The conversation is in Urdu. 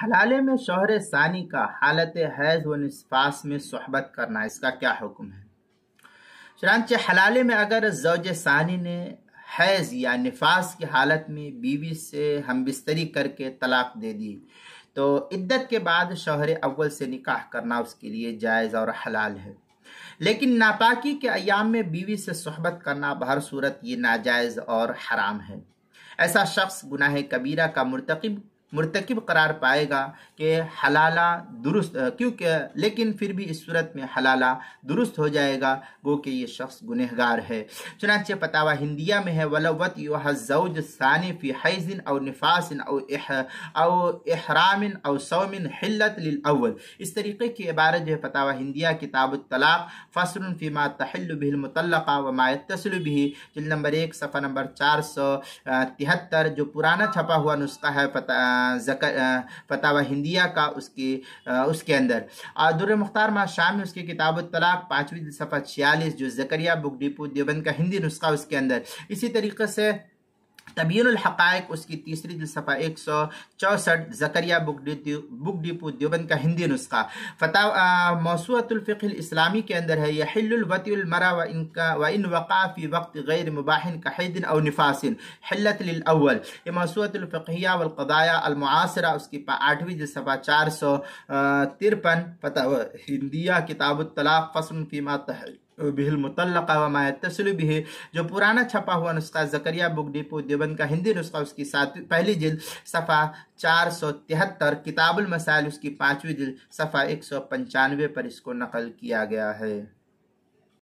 حلالے میں شوہر ثانی کا حالت حیض و نفاس میں صحبت کرنا، اس کا کیا حکم ہے؟ چنانچہ حلالے میں اگر زوج ثانی نے حیض یا نفاس کی حالت میں بیوی سے ہم بستری کر کے طلاق دے دی تو عدت کے بعد شوہر اول سے نکاح کرنا اس کے لیے جائز اور حلال ہے، لیکن ناپاکی کے ایام میں بیوی سے صحبت کرنا بہر صورت یہ ناجائز اور حرام ہے۔ ایسا شخص گناہ کبیرہ کا مرتکب قرار پائے گا کہ حلالہ درست کیونکہ لیکن پھر بھی اس صورت میں حلالہ درست ہو جائے گا، گو کہ یہ شخص گنہگار ہے۔ چنانچہ فتاوی ہندیہ میں ہے وَلَوْ وَطِئُهَا الزَّوْجُ الثَّانِي فِي حَيْضٍ أَوْ نِفَاسٍ أَوْ إِحْرَامٍ أَوْ صَوْمٍ حِلَّتْ لِلْأَوَّلِ۔ اس طریقے کی عبارت جو ہے فتاوی ہندیہ کتاب الطلاق فصل فیما تحل به المطلقہ وما يتصل به، جلد نمبر 1 صفحہ نمبر 473، جو پرانا چھپا ہوا نسخہ ہے فتاوی ہندیہ کا، اس کے اندر در مختار ماہ شام میں اس کی کتاب الطلاق 5ویں صفحہ 46، جو زکریا بک ڈپو دیوبند کا ہندی نسخہ اس کے اندر، اسی طریقے سے تبیین الحقائق اس کی 3 جلد صفحہ 164، زکریا بک ڈپو دیوبند کا ہندی نسخہ، موسوعۃ الفقہ الاسلامی کے اندر ہے یحل الوطئ المرأ وان وقع فی وقت غیر مباح کحیض او نفاس حلت للاول، یہ موسوعۃ الفقہیہ والقضایا المعاصرہ اس کی 8ویں جلد صفحہ 453، فتاوی ہندیہ کتاب الطلاق فصل فیما تحل به المطلقہ وما يتصل به، جو پرانا چھپا ہوا نسخہ زکریا بک ڈپو دیوبند کا ہندی نسخہ اس کی 1 جلد صفحہ 473، کتاب المسائل اس کی 5ویں جلد صفحہ 195 پر اس کو نقل کیا گیا ہے۔